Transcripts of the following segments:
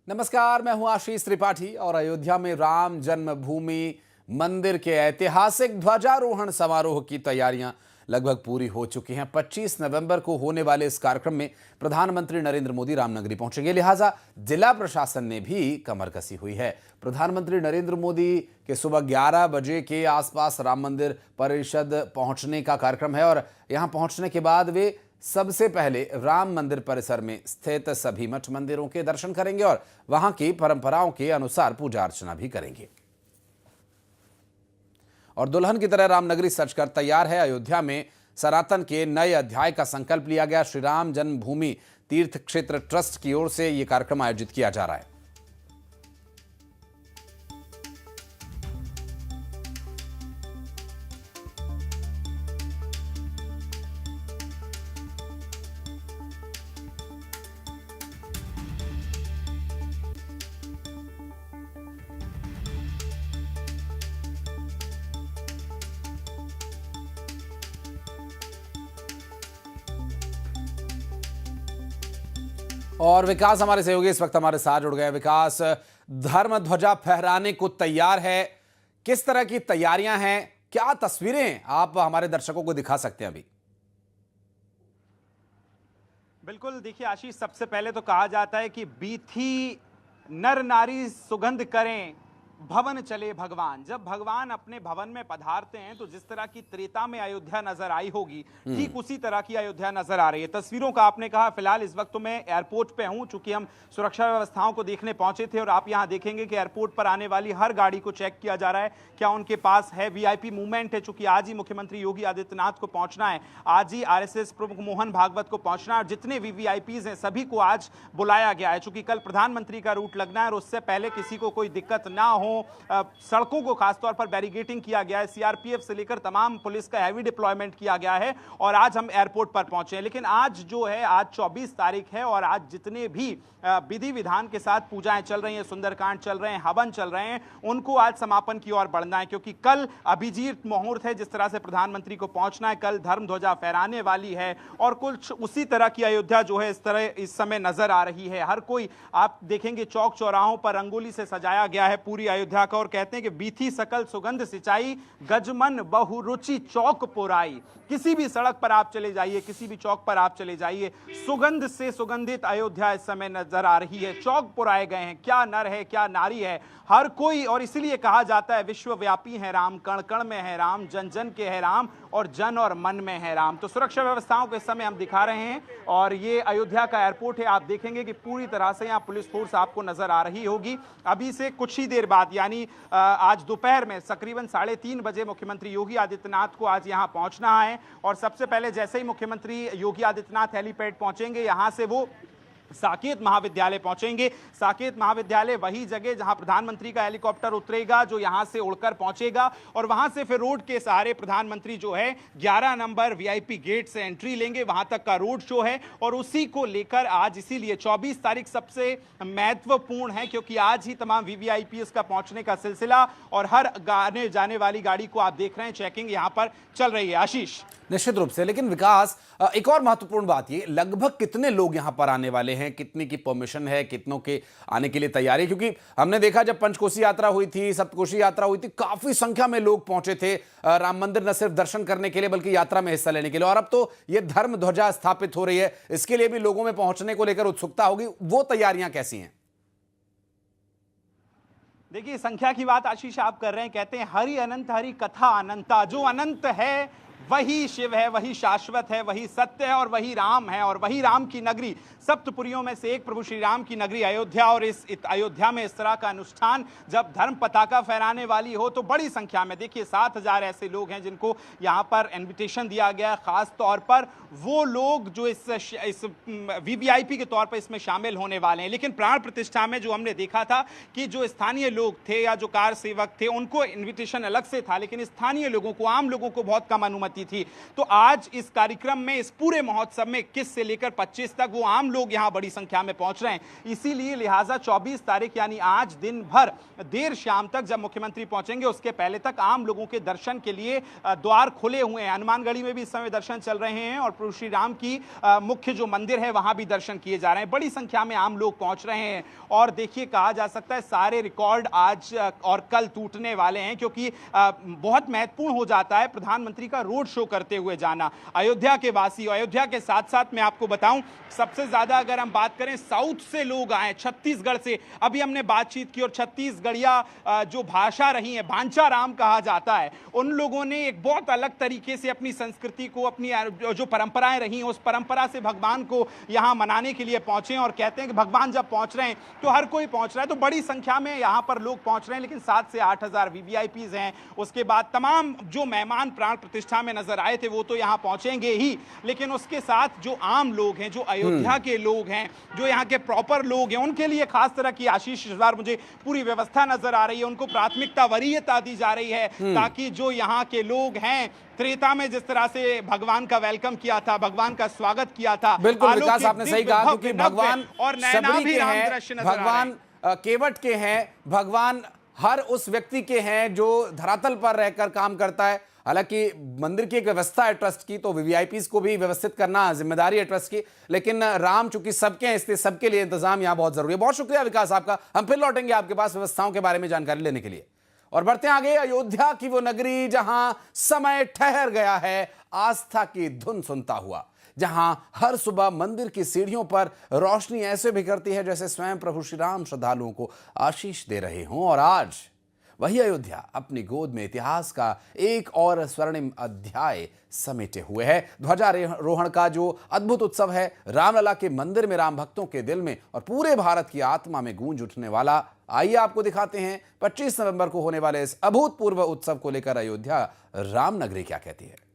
नमस्कार, मैं हूं आशीष त्रिपाठी और अयोध्या में राम जन्मभूमि मंदिर के ऐतिहासिक ध्वजारोहण समारोह की तैयारियां लगभग पूरी हो चुकी हैं। 25 नवंबर को होने वाले इस कार्यक्रम में प्रधानमंत्री नरेंद्र मोदी रामनगरी पहुंचेंगे, लिहाजा जिला प्रशासन ने भी कमर कसी हुई है। प्रधानमंत्री नरेंद्र मोदी के सुबह 11 बजे के आसपास राम मंदिर परिषद पहुंचने का कार्यक्रम है और यहां पहुंचने के बाद वे सबसे पहले राम मंदिर परिसर में स्थित सभी मठ मंदिरों के दर्शन करेंगे और वहां की परंपराओं के अनुसार पूजा अर्चना भी करेंगे। और दुल्हन की तरह रामनगरी सजकर तैयार है। अयोध्या में सनातन के नए अध्याय का संकल्प लिया गया। श्री राम जन्मभूमि तीर्थ क्षेत्र ट्रस्ट की ओर से यह कार्यक्रम आयोजित किया जा रहा है। और विकास हमारे सहयोगी इस वक्त हमारे साथ जुड़ गए। विकास, धर्म ध्वजा फहराने को तैयार है, किस तरह की तैयारियां हैं, क्या तस्वीरें आप हमारे दर्शकों को दिखा सकते हैं अभी? बिल्कुल, देखिए आशीष, सबसे पहले तो कहा जाता है कि बीथी नर नारी सुगंध करें, भवन चले भगवान। जब भगवान अपने भवन में पधारते हैं तो जिस तरह की त्रेता में अयोध्या नजर आई होगी, ठीक उसी तरह की अयोध्या नजर आ रही है। तस्वीरों का आपने कहा, फिलहाल इस वक्त तो मैं एयरपोर्ट पे हूं, चूंकि हम सुरक्षा व्यवस्थाओं को देखने पहुंचे थे और आप यहां देखेंगे कि एयरपोर्ट पर आने वाली हर गाड़ी को चेक किया जा रहा है, क्या उनके पास है वीआईपी मूवमेंट है। चूंकि आज ही मुख्यमंत्री योगी आदित्यनाथ को पहुंचना है, आज ही आरएसएस प्रमुख मोहन भागवत को पहुंचना है और जितने भी वीआईपीज हैं सभी को आज बुलाया गया है। चूंकि कल प्रधानमंत्री का रूट लगना है और उससे पहले किसी को कोई दिक्कत ना हो, सड़कों को खासतौर पर बैरिकेडिंग किया गया है। सीआरपीएफ से लेकर तमाम पुलिस का हैवी डिप्लॉयमेंट किया गया है और आज हम एयरपोर्ट पर पहुंचे हैं। लेकिन आज जो है, आज 24 तारीख है और आज जितने भी विधि विधान के साथ पूजाएं चल रही हैं, सुंदरकांड चल रहे हैं, हवन चल रहे हैं, उनको आज समापन की ओर बढ़ना है, क्योंकि कल अभिजीत मुहूर्त है। जिस तरह से प्रधानमंत्री को पहुंचना है, कल धर्म ध्वजा फहराने वाली है और कुछ उसी तरह की अयोध्या जो है इस समय नजर आ रही है। हर कोई आप देखेंगे चौक चौराहों पर रंगोली से सजाया गया है पूरी अयोध्या का और कहते हैं कि बीथी सकल सुगंध सिंचाई, गजमन बहुरुचि चौक पुराई। किसी भी सड़क पर आप चले जाइए, किसी भी चौक पर आप चले जाइए, सुगंध से सुगंधित अयोध्या इस समय नजर आ रही है। चौक पुराए गए हैं, क्या नर है क्या नारी है, हर कोई। और इसीलिए कहा जाता है विश्वव्यापी है राम, कण कण में है राम, जन जन के है राम और जन और मन में है राम। तो सुरक्षा व्यवस्थाओं को इस समय हम दिखा रहे हैं और ये अयोध्या का एयरपोर्ट है। आप देखेंगे कि पूरी तरह से यहाँ पुलिस फोर्स आपको नजर आ रही होगी। अभी से कुछ ही देर बाद, यानी आज दोपहर में तकरीबन 3:30 बजे मुख्यमंत्री योगी आदित्यनाथ को आज यहां पहुंचना है और सबसे पहले जैसे ही मुख्यमंत्री योगी आदित्यनाथ हेलीपैड पहुंचेंगे, यहां से वो साकेत महाविद्यालय पहुंचेंगे। साकेत महाविद्यालय वही जगह जहां प्रधानमंत्री का हेलीकॉप्टर उतरेगा, जो यहां से उड़कर पहुंचेगा और वहां से फिर रोड के सहारे प्रधानमंत्री जो है 11 नंबर वीआईपी गेट से एंट्री लेंगे। वहां तक का रोड शो है और उसी को लेकर आज, इसीलिए 24 तारीख सबसे महत्वपूर्ण है, क्योंकि आज ही तमाम वीवीआईपीएस का पहुंचने का सिलसिला और हर आने जाने वाली गाड़ी को आप देख रहे हैं, चेकिंग यहां पर चल रही है। आशीष, निश्चित रूप से। लेकिन विकास, एक और महत्वपूर्ण बात, ये लगभग कितने लोग यहां पर आने वाले हैं, कितने की परमिशन है, कितनों के आने के लिए तैयारी? क्योंकि हमने देखा जब पंचकोसी यात्रा हुई थी, सप्तकोशी यात्रा हुई थी, काफी संख्या में लोग पहुंचे थे राम मंदिर न सिर्फ दर्शन करने के लिए बल्कि यात्रा में हिस्सा लेने के लिए। और अब तो ये धर्म ध्वजा स्थापित हो रही है, इसके लिए भी लोगों में पहुंचने को लेकर उत्सुकता होगी। वो तैयारियां कैसी हैं? देखिए, संख्या की बात आशीष आप कर रहे हैं, कहते हैं हरि अनंत हरि कथा अनंता। जो अनंत है वही शिव है, वही शाश्वत है, वही सत्य है और वही राम है और वही राम की नगरी, सप्तपुरियों में से एक प्रभु श्री राम की नगरी अयोध्या। और इस अयोध्या में इस तरह का अनुष्ठान जब धर्म पताका फहराने वाली हो तो बड़ी संख्या में, देखिए 7,000 ऐसे लोग हैं जिनको यहाँ पर इन्विटेशन दिया गया है। खास तौर पर वो लोग जो इस वीवीआईपी के तौर पर इसमें शामिल होने वाले हैं। लेकिन प्राण प्रतिष्ठा में जो हमने देखा था कि जो स्थानीय लोग थे या जो कार सेवक थे, उनको इन्विटेशन अलग से था, लेकिन स्थानीय लोगों को, आम लोगों को बहुत कम अनुमति होती थी। तो आज इस कार्यक्रम में, इस पूरे महोत्सव में 21 से लेकर 25 तक वो आम लोग यहां बड़ी संख्या में पहुंच रहे हैं। इसीलिए लिहाजा 24 तारीख यानी आज दिन भर देर शाम तक, जब मुख्यमंत्री पहुंचेंगे उसके पहले तक आम लोगों के दर्शन के लिए द्वार खुले हुए हैं। हनुमानगढ़ी में भी इस समय दर्शन चल रहे हैं और प्रभु श्री राम की मुख्य जो मंदिर है वहां भी दर्शन किए जा रहे हैं। बड़ी संख्या में आम लोग पहुंच रहे हैं और देखिए, कहा जा सकता है सारे रिकॉर्ड आज और कल टूटने वाले हैं, क्योंकि बहुत महत्वपूर्ण हो जाता है प्रधानमंत्री का रोड शो करते हुए जाना। अयोध्या के वासी, अयोध्या के साथ साथ मैं आपको बताऊं, सबसे ज्यादा अगर हम बात करें साउथ से लोग आए, छत्तीसगढ़ से। अभी हमने बातचीत की और छत्तीसगढ़िया जो भाषा रही है, भांचाराम कहा जाता है, उन लोगों ने एक बहुत अलग तरीके से अपनी संस्कृति को, अपनी जो परंपराएं रही हैं, उस परंपरा से भगवान को यहां मनाने के लिए पहुंचे और कहते हैं कि भगवान जब पहुंच रहे हैं तो हर कोई पहुंच रहा है। तो बड़ी संख्या में यहां पर लोग पहुंच रहे हैं, लेकिन 7 से 8 हजार वीवीआईपीज हैं। उसके बाद तमाम जो मेहमान प्राण प्रतिष्ठा में नजर आए थे वो तो यहां पहुंचेंगे ही, लेकिन उसके साथ जो आम लोग हैं, जो अयोध्या के लोग हैं, जो यहाँ के प्रॉपर लोग हैं, उनके लिए खास तरह की आशीष इस बार मुझे पूरी व्यवस्था नजर आ रही है। उनको प्राथमिकता, वरीयता दी जा रही है, ताकि जो यहाँ के लोग हैं, त्रेता में जिस तरह से भगवान का वेलकम किया था, भगवान का स्वागत किया था, बिल्कुल विकास, आपने सही कहा, क्योंकि भगवान और नैना भी राम दृश्य नजर आ रहे हैं। भगवान केवट के हैं, भगवान हर उस व्यक्ति के हैं जो धरातल पर रहकर काम करता है। हालांकि मंदिर की एक व्यवस्था है ट्रस्ट की, तो वीवीआईपीज को भी व्यवस्थित करना जिम्मेदारी है ट्रस्ट की, लेकिन राम चूंकि सबके हैं, इसलिए सबके लिए इंतजाम यहां बहुत जरूरी है। बहुत शुक्रिया विकास आपका। हम फिर लौटेंगे आपके पास व्यवस्थाओं के बारे में जानकारी लेने के लिए और बढ़ते आगे। अयोध्या की वो नगरी जहां समय ठहर गया है आस्था की धुन सुनता हुआ, जहां हर सुबह मंदिर की सीढ़ियों पर रोशनी ऐसे बिखरती है जैसे स्वयं प्रभु श्री राम श्रद्धालुओं को आशीष दे रहे हों। और आज वही अयोध्या अपनी गोद में इतिहास का एक और स्वर्णिम अध्याय समेटे हुए है। ध्वजारोहण का जो अद्भुत उत्सव है, रामलला के मंदिर में राम भक्तों के दिल में और पूरे भारत की आत्मा में गूंज उठने वाला। आइए आपको दिखाते हैं 25 नवंबर को होने वाले इस अभूतपूर्व उत्सव को लेकर अयोध्या रामनगरी क्या कहती है।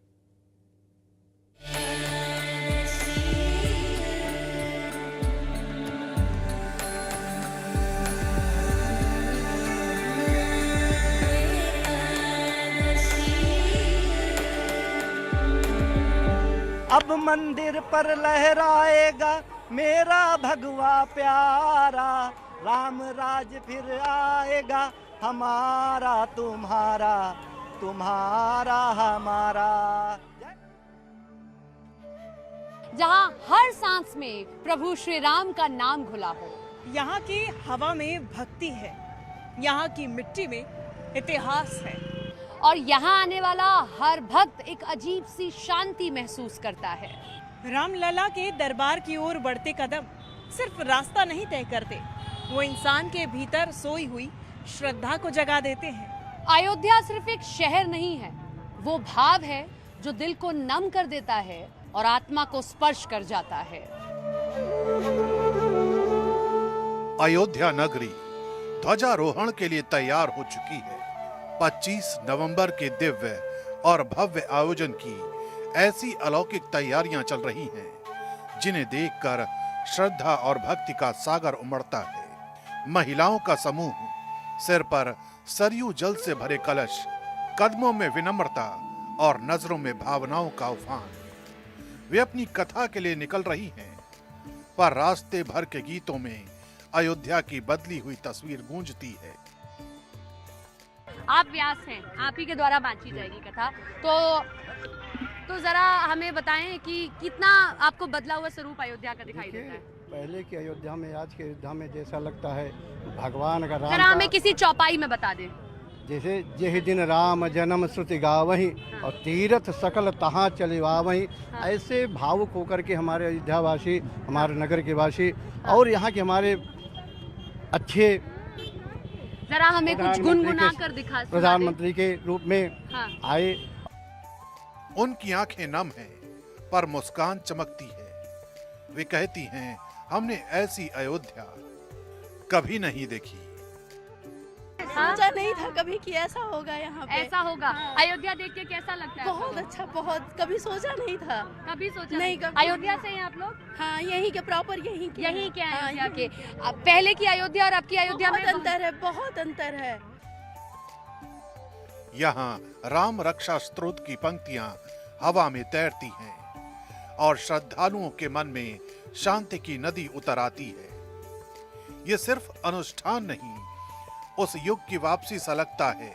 अब मंदिर पर लहराएगा मेरा भगवा प्यारा, राम राज फिर आएगा हमारा तुम्हारा, तुम्हारा हमारा। जहां हर सांस में प्रभु श्री राम का नाम घुला हो। यहाँ की हवा में भक्ति है, यहाँ की मिट्टी में इतिहास है, और यहाँ आने वाला हर भक्त एक अजीब सी शांति महसूस करता है। रामलला के दरबार की ओर बढ़ते कदम सिर्फ रास्ता नहीं तय करते, वो इंसान के भीतर सोई हुई श्रद्धा को जगा देते हैं। अयोध्या सिर्फ एक शहर नहीं है, वो भाव है जो दिल को नम कर देता है और आत्मा को स्पर्श कर जाता है। अयोध्या नगरी ध्वजारोहण के लिए तैयार हो चुकी है। 25 नवंबर के दिव्य और भव्य आयोजन की ऐसी अलौकिक तैयारियां चल रही हैं, जिन्हें देखकर श्रद्धा और भक्ति का सागर उमड़ता है। महिलाओं का समूह, सिर पर सरयू जल से भरे कलश, कदमों में विनम्रता और नजरों में भावनाओं का उफान। वे अपनी कथा के लिए निकल रही हैं, पर रास्ते भर के गीतों में अयोध्या की बदली हुई तस्वीर गूंजती है। आप व्यास हैं, आप ही के द्वारा बांची जाएगी कथा, तो जरा हमें बताएं कि कितना आपको बदला हुआ स्वरूप अयोध्या का दिखाई देता है। पहले की अयोध्या में, आज की अयोध्या में जैसा लगता है भगवान का, राम जरा हमें किसी चौपाई में बता दें। जैसे यह दिन राम जन्म श्रुति गावही और तीर्थ सकल तहाँ चले वावही। ऐसे भावुक होकर के हमारे अयोध्यावासी, हमारे नगर के वासी और यहाँ के हमारे अच्छे जरा हमें कुछ गुनगुना कर दिखा। प्रधानमंत्री के रूप में आए। उनकी आंखें नम हैं, पर मुस्कान चमकती है। वे कहती हैं, हमने ऐसी अयोध्या कभी नहीं देखी। सोचा नहीं था कभी कि ऐसा होगा यहाँ पे। ऐसा होगा। अयोध्या देख के कैसा लगता है? बहुत अच्छा, बहुत, कभी सोचा नहीं था। कभी सोचा नहीं। अयोध्या से हैं आप लोग? हाँ, यहीं के प्रॉपर, यहीं के अयोध्या के। पहले की अयोध्या और अब की अयोध्या में बहुत अंतर है, बहुत अंतर है। यहाँ राम रक्षा स्तोत्र की पंक्तियां हवा में तैरती हैं और श्रद्धालुओं के मन में शांति की नदी उतर आती है। ये सिर्फ अनुष्ठान नहीं, उस युग की वापसी सा लगता है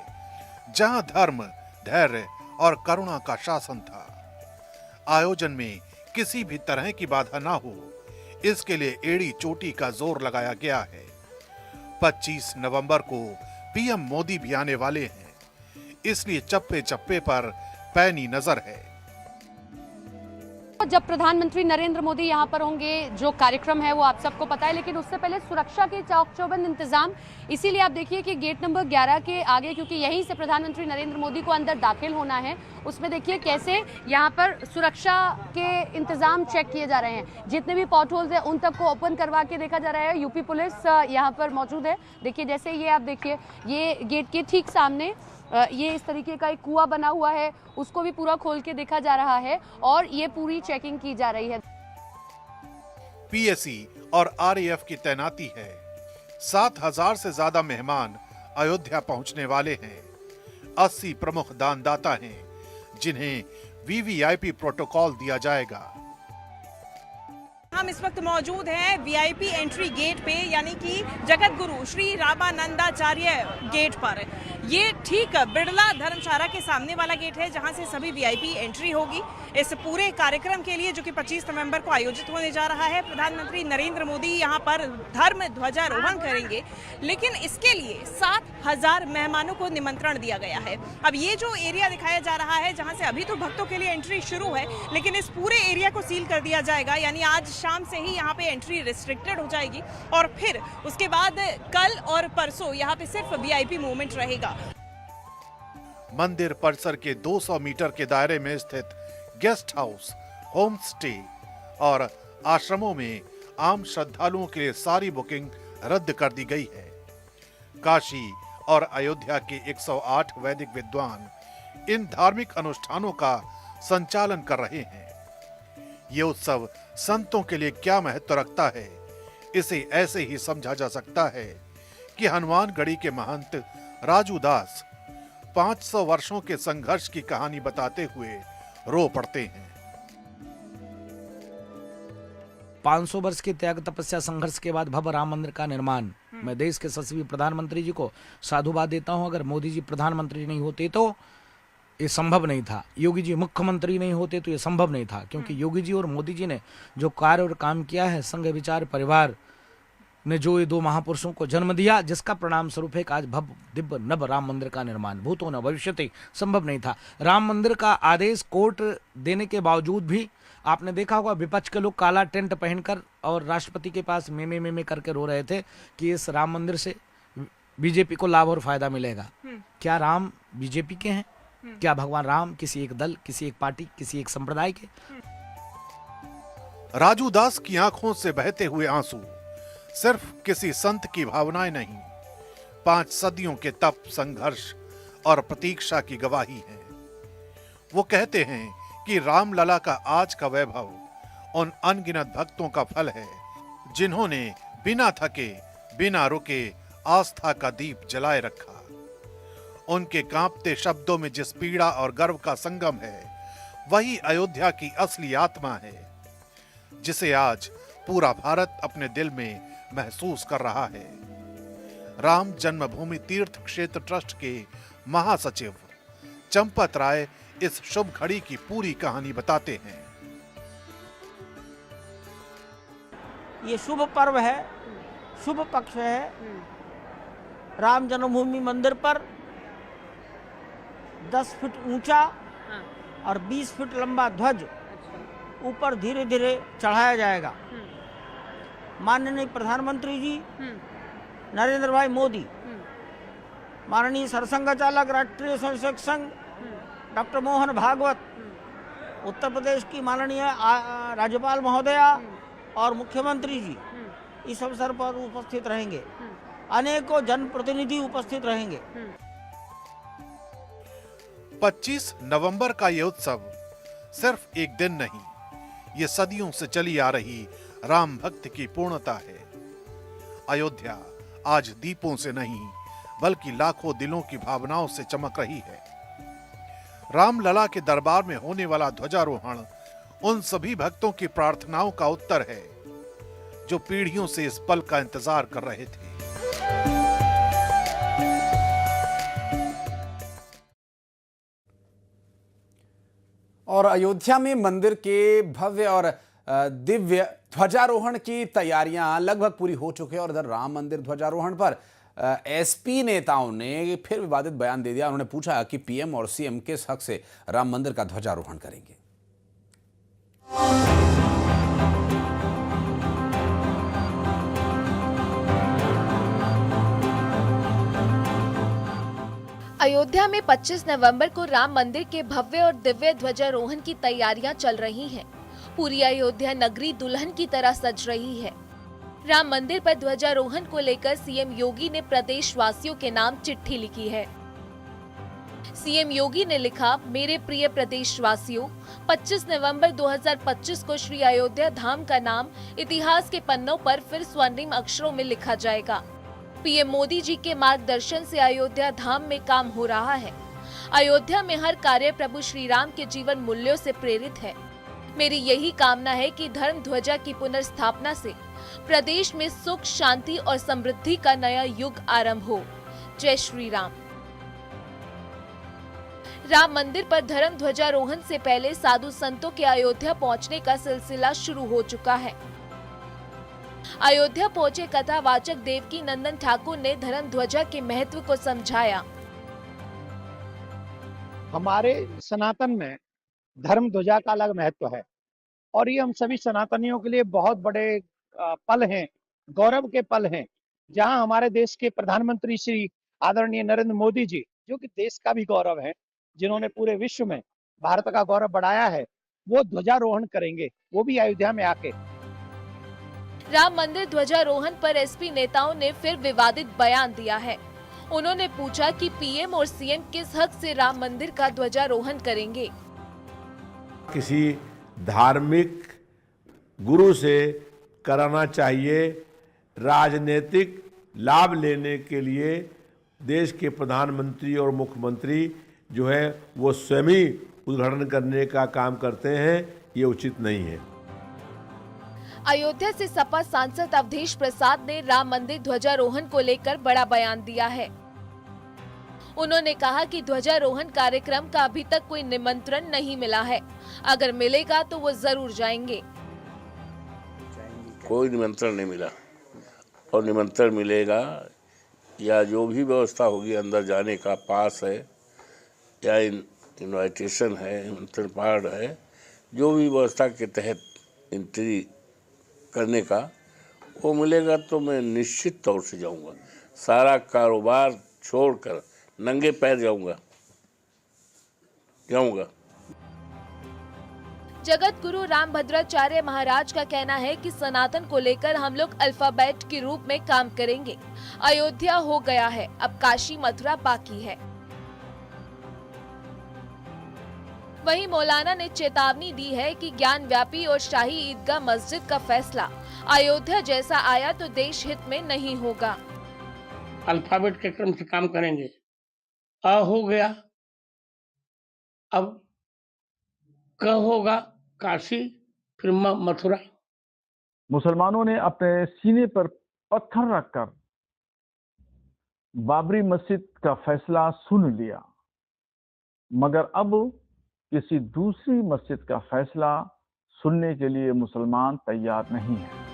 जहां धर्म, धैर्य और करुणा का शासन था। आयोजन में किसी भी तरह की बाधा ना हो, इसके लिए एड़ी चोटी का जोर लगाया गया है। 25 नवंबर को पीएम मोदी भी आने वाले हैं, इसलिए चप्पे चप्पे पर पैनी नजर है। जब प्रधानमंत्री नरेंद्र मोदी यहाँ पर होंगे, जो कार्यक्रम है वो आप सबको पता है, लेकिन उससे पहले सुरक्षा के चौक चौबंद इंतजाम, इसीलिए आप देखिए कि गेट नंबर 11 के आगे, क्योंकि यहीं से प्रधानमंत्री नरेंद्र मोदी को अंदर दाखिल होना है, उसमें देखिए कैसे यहाँ पर सुरक्षा के इंतजाम चेक किए जा रहे हैं। जितने भी पॉट होल्स हैं उन तक को ओपन करवा के देखा जा रहा है। यूपी पुलिस यहाँ पर मौजूद है। देखिए जैसे ये आप देखिए, ये गेट के ठीक सामने ये इस तरीके का एक कुआं बना हुआ है, उसको भी पूरा खोल के देखा जा रहा है और ये पूरी चेकिंग की जा रही है। पीएसी और आरएएफ की तैनाती है। 7,000 से ज्यादा मेहमान अयोध्या पहुंचने वाले हैं। 80 प्रमुख दानदाता हैं जिन्हें वीवीआईपी प्रोटोकॉल दिया जाएगा। हम इस वक्त मौजूद हैं वीआईपी एंट्री गेट पे, यानी कि जगत गुरु श्री रामानंदाचार्य गेट पर। ये ठीक बिड़ला धर्मशाला के सामने वाला गेट है जहां से सभी वीआईपी एंट्री होगी। इस पूरे कार्यक्रम के लिए, जो कि 25 नवंबर को आयोजित होने जा रहा है, प्रधानमंत्री नरेंद्र मोदी यहां पर धर्म ध्वजारोहण करेंगे, लेकिन इसके लिए 7,000 मेहमानों को निमंत्रण दिया गया है। अब ये जो एरिया दिखाया जा रहा है, जहां से अभी तो भक्तों के लिए एंट्री शुरू है, लेकिन इस पूरे एरिया को सील कर दिया जाएगा, यानी आज शाम से ही यहाँ पे एंट्री रिस्ट्रिक्टेड हो जाएगी और फिर उसके बाद कल और परसों यहाँ पे सिर्फ वीआईपी मूवमेंट रहेगा। मंदिर परिसर के 200 मीटर के दायरे में स्थित गेस्ट हाउस, होम स्टे और आश्रमों में आम श्रद्धालुओं के लिए सारी बुकिंग रद्द कर दी गई है। काशी और अयोध्या के 108 वैदिक विद्वान इन धार्मिक अनुष्ठानों का संचालन कर रहे हैं। ये उत्सव संतों के लिए क्या महत्व रखता है, इसे ऐसे ही समझा जा सकता है कि हनुमानगढ़ी के महंत राजू दास 500 वर्षों के संघर्ष की कहानी बताते हुए रो पड़ते हैं। 500 वर्ष की त्याग तपस्या संघर्ष के बाद भव्य राम मंदिर का निर्माण। मैं देश के यशस्वी प्रधानमंत्री जी को साधुवाद देता हूं। अगर मोदी जी प्रधानमंत्री नहीं होते तो ये संभव नहीं था, योगी जी मुख्यमंत्री नहीं होते तो ये संभव नहीं था, क्योंकि योगी जी और मोदी जी ने जो कार्य और काम किया है, संघ विचार परिवार ने जो ये दो महापुरुषों को जन्म दिया, जिसका परिणाम स्वरूप है आज भव्य दिव्य नव राम मंदिर का निर्माण भूतो न भविष्यति संभव नहीं था। राम मंदिर का आदेश कोर्ट देने के बावजूद भी आपने देखा होगा विपक्ष के लोग काला टेंट पहनकर और राष्ट्रपति के पास मे करके रो रहे थे कि इस राम मंदिर से बीजेपी को लाभ और फायदा मिलेगा। क्या राम बीजेपी के हैं? क्या भगवान राम किसी एक दल, किसी एक पार्टी, किसी एक संप्रदाय के? राजू दास की आंखों से बहते हुए आंसू सिर्फ किसी संत की भावनाएं नहीं, 5 सदियों के तप, संघर्ष और प्रतीक्षा की गवाही है। वो कहते हैं कि रामलला का आज का वैभव उन अनगिनत भक्तों का फल है जिन्होंने बिना थके, बिना रुके आस्था का दीप जलाए रखा। उनके कांपते शब्दों में जिस पीड़ा और गर्व का संगम है, वही अयोध्या की असली आत्मा है, जिसे आज पूरा भारत अपने दिल में महसूस कर रहा है। राम जन्मभूमि तीर्थ क्षेत्र ट्रस्ट के महासचिव चंपत राय इस शुभ घड़ी की पूरी कहानी बताते हैं। ये शुभ पर्व है, शुभ पक्ष है। राम जन्मभूमि मंदिर पर 10 फीट ऊंचा और 20 फीट लंबा ध्वज ऊपर धीरे धीरे चढ़ाया जाएगा। माननीय प्रधानमंत्री जी नरेंद्र भाई मोदी, माननीय सरसंघ चालक राष्ट्रीय स्वयंसेवक संघ डॉक्टर मोहन भागवत, उत्तर प्रदेश की माननीय राज्यपाल महोदया और मुख्यमंत्री जी इस अवसर पर उपस्थित रहेंगे। अनेकों जनप्रतिनिधि उपस्थित रहेंगे। 25 नवंबर का ये उत्सव सिर्फ एक दिन नहीं, ये सदियों से चली आ रही राम भक्ति की पूर्णता है। अयोध्या आज दीपों से नहीं बल्कि लाखों दिलों की भावनाओं से चमक रही है। रामलला के दरबार में होने वाला ध्वजारोहण उन सभी भक्तों की प्रार्थनाओं का उत्तर है जो पीढ़ियों से इस पल का इंतजार कर रहे थे। और अयोध्या में मंदिर के भव्य और दिव्य ध्वजारोहण की तैयारियां लगभग पूरी हो चुकी है और इधर राम मंदिर ध्वजारोहण पर एसपी नेताओं ने फिर विवादित बयान दे दिया। उन्होंने पूछा कि पीएम और सीएम किस हक से राम मंदिर का ध्वजारोहण करेंगे। अयोध्या में 25 नवंबर को राम मंदिर के भव्य और दिव्य ध्वजारोहण की तैयारियां चल रही हैं। पूरी अयोध्या नगरी दुल्हन की तरह सज रही है। राम मंदिर पर ध्वजारोहण को लेकर सीएम योगी ने प्रदेशवासियों के नाम चिट्ठी लिखी है। सीएम योगी ने लिखा, मेरे प्रिय प्रदेशवासियों, 25 नवंबर 2025 को श्री अयोध्या धाम का नाम इतिहास के पन्नों पर फिर स्वर्णिम अक्षरों में लिखा जाएगा। पीएम मोदी जी के मार्गदर्शन से अयोध्या धाम में काम हो रहा है। अयोध्या में हर कार्य प्रभु श्री राम के जीवन मूल्यों से प्रेरित है। मेरी यही कामना है कि धर्म ध्वजा की पुनर्स्थापना से प्रदेश में सुख, शांति और समृद्धि का नया युग आरंभ हो। जय श्री राम। राम मंदिर पर धर्म ध्वजारोहण से पहले साधु संतों के अयोध्या पहुंचने का सिलसिला शुरू हो चुका है। अयोध्या पहुंचे कथावाचक देवकी नंदन ठाकुर ने धर्म ध्वजा के महत्व को समझाया। हमारे सनातन में धर्म ध्वजा का अलग महत्व है और ये हम सभी सनातनियों के लिए बहुत बड़े पल हैं, गौरव के पल हैं, जहां हमारे देश के प्रधानमंत्री श्री आदरणीय नरेंद्र मोदी जी, जो कि देश का भी गौरव है, जिन्होंने पूरे विश्व में भारत का गौरव बढ़ाया है, वो ध्वजारोहण करेंगे, वो भी अयोध्या में आके। राम मंदिर ध्वजारोहण पर एसपी नेताओं ने फिर विवादित बयान दिया है। उन्होंने पूछा कि पीएम और सीएम किस हक से राम मंदिर का ध्वजारोहण करेंगे। किसी धार्मिक गुरु से कराना चाहिए, राजनीतिक लाभ लेने के लिए देश के प्रधानमंत्री और मुख्यमंत्री जो है वो स्वयं ही उद्घाटन करने का काम करते हैं, ये उचित नहीं है। अयोध्या से सपा सांसद अवधेश प्रसाद ने राम मंदिर ध्वजारोहण को लेकर बड़ा बयान दिया है। उन्होंने कहा कि ध्वजारोहण कार्यक्रम का अभी तक कोई निमंत्रण नहीं मिला है, अगर मिलेगा तो वो जरूर जाएंगे। कोई निमंत्रण नहीं मिला और निमंत्रण मिलेगा या जो भी व्यवस्था होगी अंदर जाने का, पास है या इनवाइटेशन है, निमंत्रण कार्ड है, जो भी व्यवस्था के तहत एंट्री करने का वो मिलेगा तो मैं निश्चित तौर से जाऊंगा। सारा कारोबार छोड़कर नंगे पैर जाऊंगा। जगत गुरु रामभद्राचार्य महाराज का कहना है कि सनातन को लेकर हम लोग अल्फाबेट के रूप में काम करेंगे। अयोध्या हो गया है, अब काशी मथुरा बाकी है। वहीं मौलाना ने चेतावनी दी है कि ज्ञान व्यापी और शाही ईदगाह मस्जिद का फैसला अयोध्या जैसा आया तो देश हित में नहीं होगा। अल्फाबेट के क्रम से काम करेंगे। अ हो गया, अब क होगा काशी, फिर मथुरा। मुसलमानों ने अपने सीने पर पत्थर रखकर बाबरी मस्जिद का फैसला सुन लिया, मगर अब किसी दूसरी मस्जिद का फैसला सुनने के लिए मुसलमान तैयार नहीं है।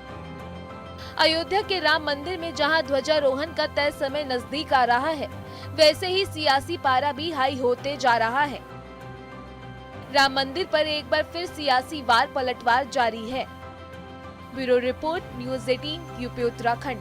अयोध्या के राम मंदिर में जहां ध्वजारोहण का तय समय नजदीक आ रहा है, वैसे ही सियासी पारा भी हाई होते जा रहा है। राम मंदिर पर एक बार फिर सियासी वार पलटवार जारी है। Bureau report, news 18, UP Uttarakhand.